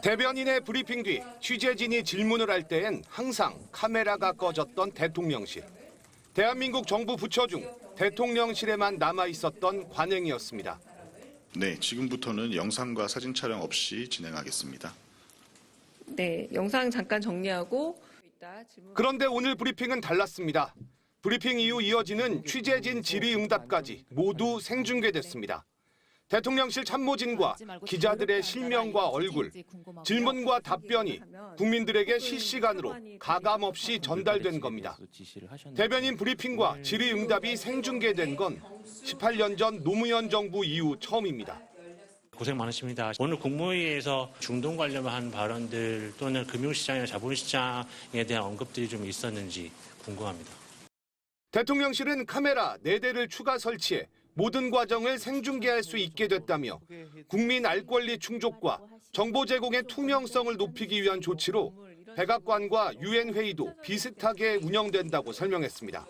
대변인의 브리핑 뒤 취재진이 질문을 할 때엔 항상 카메라가 꺼졌던 대통령실. 대한민국 정부 부처 중 대통령실에만 남아 있었던 관행이었습니다. 네, 지금부터는 영상과 사진 촬영 없이 진행하겠습니다. 네, 영상 잠깐 정리하고. 그런데 오늘 브리핑은 달랐습니다. 브리핑 이후 이어지는 취재진 질의응답까지 모두 생중계됐습니다. 대통령실 참모진과 기자들의 실명과 얼굴, 질문과 답변이 국민들에게 실시간으로 가감없이 전달된 겁니다. 대변인 브리핑과 질의응답이 생중계된 건 18년 전 노무현 정부 이후 처음입니다. 고생 많으십니다. 오늘 국무회의에서 중동 관련한 발언들 또는 금융시장이나 자본시장에 대한 언급들이 좀 있었는지 궁금합니다. 대통령실은 카메라 4대를 추가 설치해 모든 과정을 생중계할 수 있게 됐다며 국민 알 권리 충족과 정보 제공의 투명성을 높이기 위한 조치로 백악관과 유엔 회의도 비슷하게 운영된다고 설명했습니다.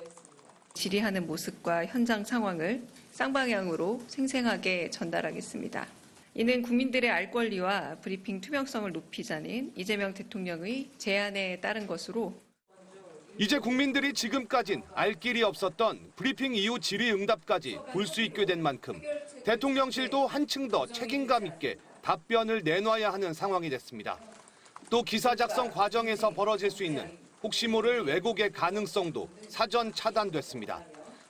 질의하는 모습과 현장 상황을 쌍방향으로 생생하게 전달하겠습니다. 이는 국민들의 알 권리와 브리핑 투명성을 높이자는 이재명 대통령의 제안에 따른 것으로 이제 국민들이 지금까진 알 길이 없었던 브리핑 이후 질의응답까지 볼 수 있게 된 만큼 대통령실도 한층 더 책임감 있게 답변을 내놔야 하는 상황이 됐습니다. 또 기사 작성 과정에서 벌어질 수 있는 혹시 모를 왜곡의 가능성도 사전 차단됐습니다.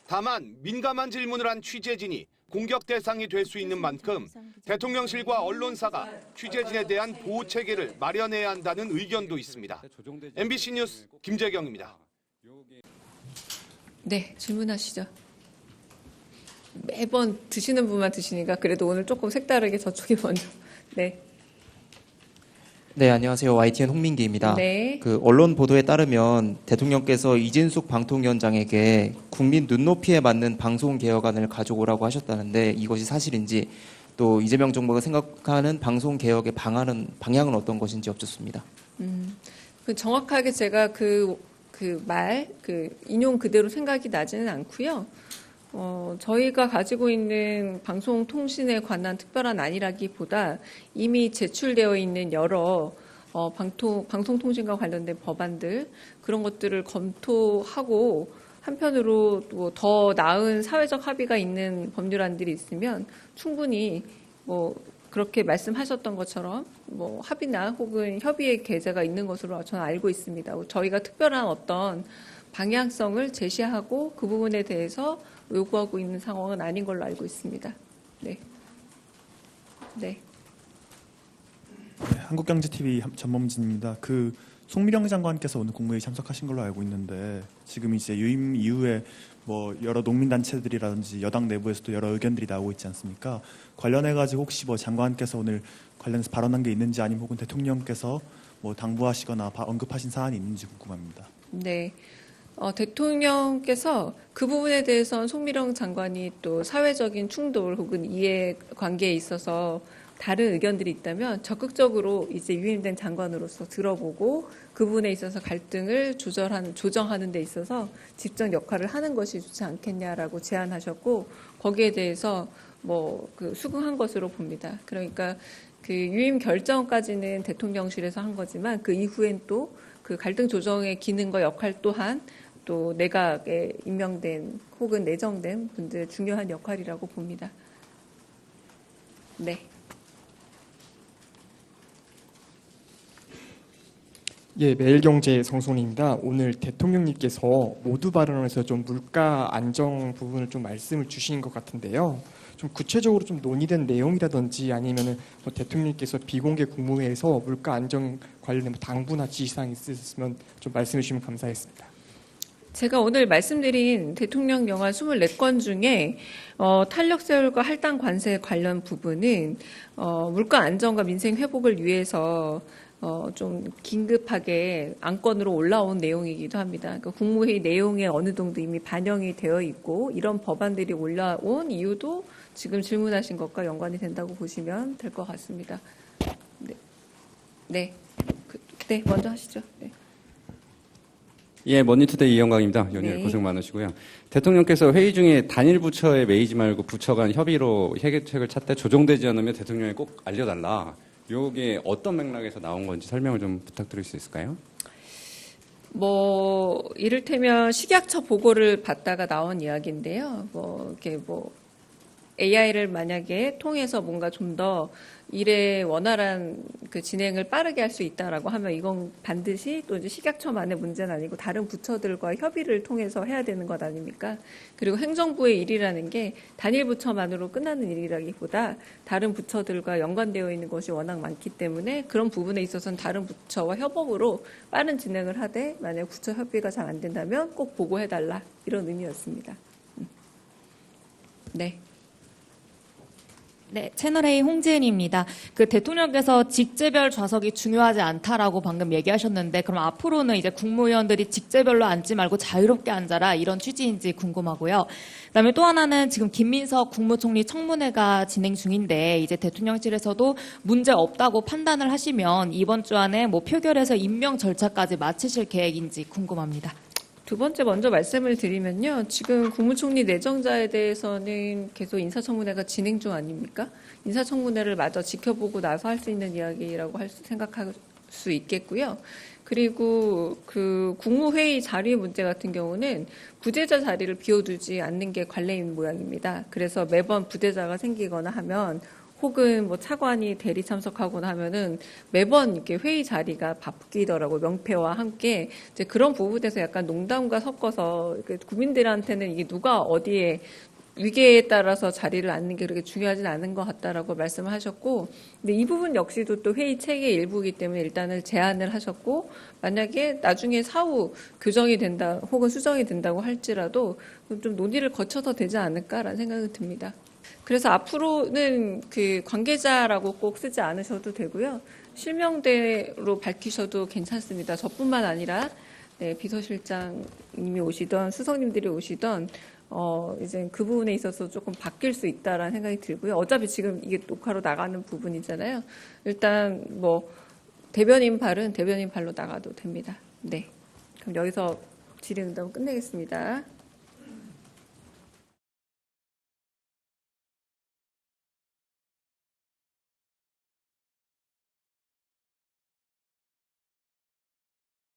다만 민감한 질문을 한 취재진이 공격 대상이 될 수 있는 만큼 대통령실과 언론사가 취재진에 대한 보호 체계를 마련해야 한다는 의견도 있습니다. MBC 뉴스 김재경입니다. 네, 질문하시죠. 매번 드시는 분만 드시니까 그래도 오늘 조금 색다르게 저쪽이 먼저. 네. 네, 안녕하세요. YTN 홍민기입니다. 네. 언론 보도에 따르면 대통령께서 이진숙 방통위원장에게 국민 눈높이에 맞는 방송 개혁안을 가져오라고 하셨다는데 이것이 사실인지 또 이재명 정부가 생각하는 방송 개혁의 방향은 어떤 것인지 여쭙습니다. 정확하게 제가 인용 그대로 생각이 나지는 않고요. 저희가 가지고 있는 방송통신에 관한 특별한 안이라기보다 이미 제출되어 있는 여러 방송통신과 관련된 법안들 그런 것들을 검토하고 한편으로 또 더 나은 사회적 합의가 있는 법률안들이 있으면 충분히 그렇게 말씀하셨던 것처럼 합의나 혹은 협의의 계제가 있는 것으로 저는 알고 있습니다. 저희가 특별한 어떤 방향성을 제시하고 그 부분에 대해서 요구하고 있는 상황은 아닌 걸로 알고 있습니다. 네. 네. 네, 한국경제TV 전범진입니다. 송미령 장관께서 오늘 국무회의 참석하신 걸로 알고 있는데 지금 이제 유임 이후에 여러 농민단체들이라든지 여당 내부에서도 여러 의견들이 나오고 있지 않습니까? 관련해가지고 혹시 장관께서 오늘 관련해서 발언한 게 있는지 아니면 혹은 대통령께서 당부하시거나 언급하신 사안이 있는지 궁금합니다. 네. 대통령께서 그 부분에 대해서는 송미령 장관이 또 사회적인 충돌 혹은 이해관계에 있어서 다른 의견들이 있다면 적극적으로 이제 유임된 장관으로서 들어보고 그 부분에 있어서 갈등을 조정하는 데 있어서 직접 역할을 하는 것이 좋지 않겠냐라고 제안하셨고 거기에 대해서 수긍한 것으로 봅니다. 그러니까 유임 결정까지는 대통령실에서 한 거지만 그 이후엔 또 그 갈등 조정의 기능과 역할 또한 또 내각에 임명된 혹은 내정된 분들의 중요한 역할이라고 봅니다. 네. 예, 매일경제 성송입니다. 오늘 대통령님께서 모두 발언에서 좀 물가 안정 부분을 좀 말씀을 주신 것 같은데요. 좀 구체적으로 좀 논의된 내용이라든지 아니면은 대통령님께서 비공개 국무회에서 물가 안정 관련된 당부나 지시사항이 있으시면 좀 말씀해 주시면 감사하겠습니다. 제가 오늘 말씀드린 대통령 영화 24건 중에 탄력세율과 할당 관세 관련 부분은 물가 안정과 민생 회복을 위해서 좀 긴급하게 안건으로 올라온 내용이기도 합니다. 그러니까 국무회의 내용에 어느 정도 이미 반영이 되어 있고 이런 법안들이 올라온 이유도 지금 질문하신 것과 연관이 된다고 보시면 될 것 같습니다. 네. 네, 먼저 하시죠. 네. 예, 머니투데이 이영광입니다. 연일 네. 고생 많으시고요. 대통령께서 회의 중에 단일 부처에 매이지 말고 부처 간 협의로 해결책을 찾되 조정되지 않으면 대통령에 꼭 알려달라 요게 어떤 맥락에서 나온 건지 설명을 좀 부탁드릴 수 있을까요? 뭐 이를테면 식약처 보고를 받다가 나온 이야기인데요. 이렇게 AI를 만약에 통해서 뭔가 좀 더 일의 원활한 그 진행을 빠르게 할 수 있다라고 하면 이건 반드시 또 이제 식약처만의 문제는 아니고 다른 부처들과 협의를 통해서 해야 되는 것 아닙니까? 그리고 행정부의 일이라는 게 단일 부처만으로 끝나는 일이라기보다 다른 부처들과 연관되어 있는 것이 워낙 많기 때문에 그런 부분에 있어서는 다른 부처와 협업으로 빠른 진행을 하되 만약 부처 협의가 잘 안 된다면 꼭 보고해달라 이런 의미였습니다. 네. 네, 채널A 홍지은입니다. 그 대통령께서 직제별 좌석이 중요하지 않다라고 방금 얘기하셨는데 그럼 앞으로는 이제 국무위원들이 직제별로 앉지 말고 자유롭게 앉아라 이런 취지인지 궁금하고요. 그다음에 또 하나는 지금 김민석 국무총리 청문회가 진행 중인데 이제 대통령실에서도 문제 없다고 판단을 하시면 이번 주 안에 뭐 표결해서 임명 절차까지 마치실 계획인지 궁금합니다. 두 번째 먼저 말씀을 드리면요. 지금 국무총리 내정자에 대해서는 계속 인사청문회가 진행 중 아닙니까? 인사청문회를 마저 지켜보고 나서 할 수 있는 이야기라고 생각할 수 있겠고요. 그리고 그 국무회의 자리 문제 같은 경우는 부대자 자리를 비워두지 않는 게 관례인 모양입니다. 그래서 매번 부대자가 생기거나 하면 혹은 뭐 차관이 대리 참석하거나 하면은 매번 이렇게 회의 자리가 바뀌더라고요. 명패와 함께. 이제 그런 부분에서 약간 농담과 섞어서 국민들한테는 이게 누가 어디에 위계에 따라서 자리를 앉는 게 그렇게 중요하진 않은 것 같다라고 말씀을 하셨고, 근데 이 부분 역시도 또 회의 체계 일부이기 때문에 일단은 제안을 하셨고, 만약에 나중에 사후 교정이 된다 혹은 수정이 된다고 할지라도 좀 논의를 거쳐서 되지 않을까라는 생각이 듭니다. 그래서 앞으로는 그 관계자라고 꼭 쓰지 않으셔도 되고요. 실명대로 밝히셔도 괜찮습니다. 저뿐만 아니라 네, 비서실장님이 오시던 수석님들이 오시던 이제 그 부분에 있어서 조금 바뀔 수 있다라는 생각이 들고요. 어차피 지금 이게 녹화로 나가는 부분이잖아요. 일단 뭐 대변인 발은 대변인 발로 나가도 됩니다. 네. 그럼 여기서 질의응답 끝내겠습니다.